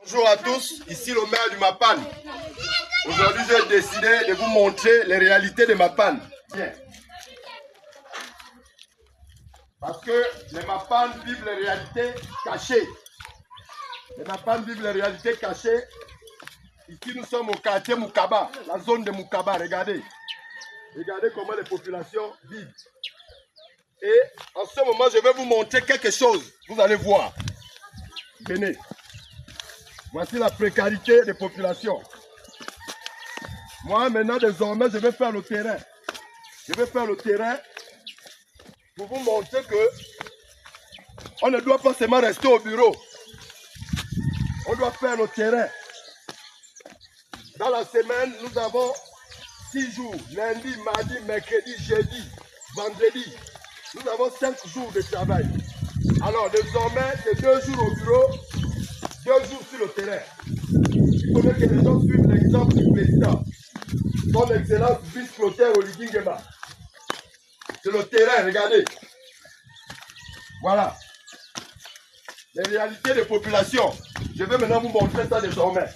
Bonjour à tous, ici le maire du Mapan. Aujourd'hui, j'ai décidé de vous montrer les réalités de Mapan. Bien. Parce que les Mapan vivent les réalités cachées. Les Mapan vivent les réalités cachées. Ici, nous sommes au quartier Moukaba, la zone de Moukaba. Regardez. Regardez comment les populations vivent. Et en ce moment, je vais vous montrer quelque chose. Vous allez voir. Venez. Voici la précarité des populations. Moi, maintenant, désormais, je vais faire le terrain. Je vais faire le terrain pour vous montrer que on ne doit pas seulement rester au bureau. On doit faire le terrain. Dans la semaine, nous avons 6 jours. Lundi, mardi, mercredi, jeudi, vendredi. Nous avons 5 jours de travail. Alors, désormais, c'est 2 jours au bureau, 2 jours sur le terrain. Il faudrait que les gens suivent l'exemple du président. Son excellence vice-clotaire Oligui Nguema. C'est le terrain, regardez. Voilà. Les réalités des populations. Je vais maintenant vous montrer ça désormais.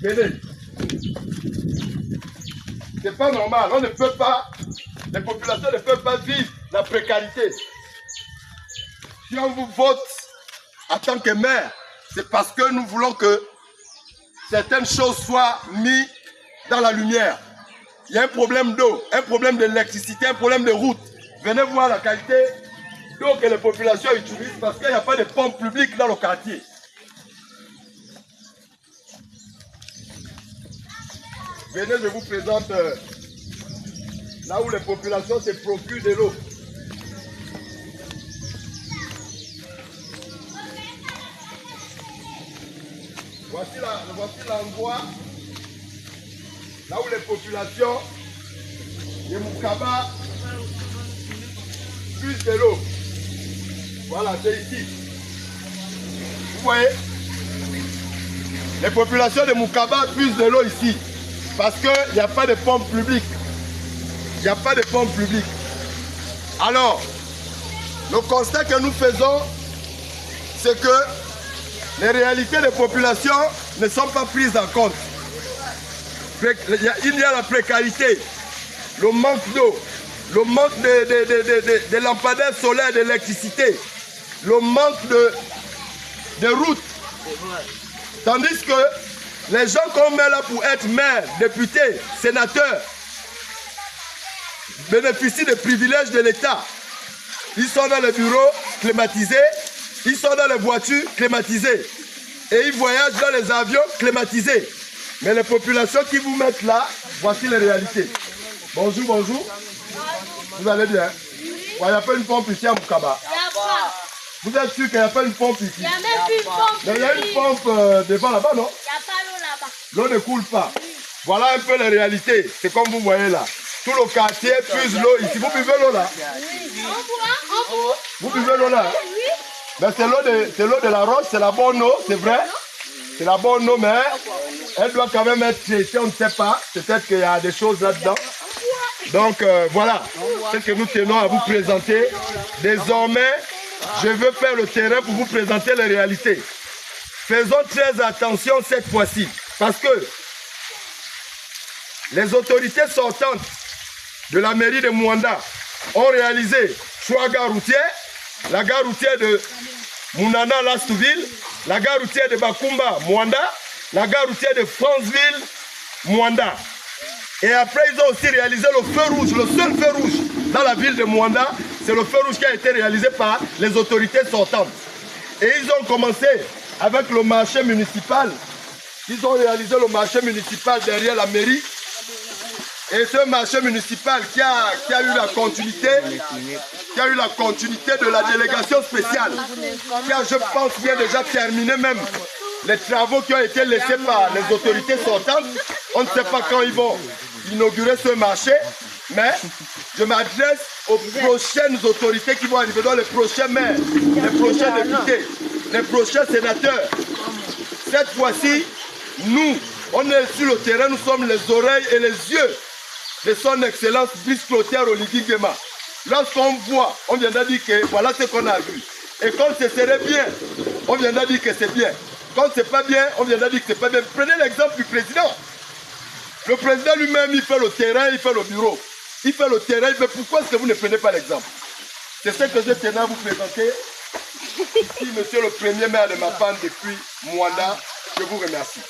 Venez. C'est pas normal. On ne peut pas, les populations ne peuvent pas vivre la précarité. Si on vous vote en tant que maire, c'est parce que nous voulons que certaines choses soient mises dans la lumière. Il y a un problème d'eau, un problème d'électricité, un problème de route. Venez voir la qualité d'eau que les populations utilisent parce qu'il n'y a pas de pompe publique dans le quartier. Venez, je vous présente là où les populations se procurent de l'eau. Voici l'endroit là où les populations de Moukaba puissent de l'eau. Voilà, c'est ici. Vous voyez, les populations de Moukaba puissent de l'eau ici. Parce qu'il n'y a pas de pompe publique. Il n'y a pas de pompe publique. Alors, le constat que nous faisons, c'est que les réalités des populations ne sont pas prises en compte. Il y a la précarité, le manque d'eau, le manque de lampadaires solaires, d'électricité, le manque de routes. Tandis que les gens qu'on met là pour être maire, député, sénateur, bénéficient des privilèges de l'État. Ils sont dans les bureaux climatisés, ils sont dans les voitures climatisées. Et ils voyagent dans les avions climatisés. Mais les populations qui vous mettent là, voici les réalités. Bonjour, bonjour. Vous allez bien? Il n'y a pas une pompe ici à Moukaba. Vous êtes sûr qu'il n'y a pas une pompe ici? Il y a même une pompe. Mais il y a une pompe devant là-bas, non? Il n'y a pas l'eau là-bas. L'eau ne coule pas. Voilà un peu les réalités. C'est comme vous voyez là. Tout le quartier puise l'eau ici. Vous buvez l'eau là? Vous buvez l'eau là? Ben, c'est l'eau de la roche, c'est la bonne eau, c'est vrai. C'est la bonne eau, mais elle doit quand même être traitée, on ne sait pas. Peut-être qu'il y a des choses là-dedans. Donc voilà, c'est ce que nous tenons à vous présenter. Désormais, je veux faire le terrain pour vous présenter les réalités. Faisons très attention cette fois-ci, parce que les autorités sortantes de la mairie de Mwanda ont réalisé soit gare routière, la gare routière de Mounana Lastouville, la gare routière de Bakumba Mwanda, la gare routière de Franceville Mwanda. Et après, ils ont aussi réalisé le feu rouge, le seul feu rouge dans la ville de Mwanda, c'est le feu rouge qui a été réalisé par les autorités sortantes. Et ils ont commencé avec le marché municipal. Ils ont réalisé le marché municipal derrière la mairie. Et ce marché municipal qui a eu la continuité, de la délégation spéciale, qui a, je pense, bien déjà terminé même les travaux qui ont été laissés par les autorités sortantes. On ne sait pas quand ils vont inaugurer ce marché, mais je m'adresse aux prochaines autorités qui vont arriver, dans les prochains maires, les prochains députés, les prochains sénateurs. Cette fois-ci, nous, on est sur le terrain, nous sommes les oreilles et les yeux de son excellence vice-clotaire Oligui Nguema. Lorsqu'on voit, on viendra dire que voilà ce qu'on a vu. Et quand ce serait bien, on viendra dire que c'est bien. Quand c'est pas bien, on viendra dire que c'est pas bien. Prenez l'exemple du président. Le président lui-même, il fait le terrain, il fait le bureau. Il fait le terrain, il fait... Pourquoi est-ce que vous ne prenez pas l'exemple? C'est ce que je tenais à vous présenter. Ici, monsieur le premier maire de Mapane depuis Mwanda, je vous remercie.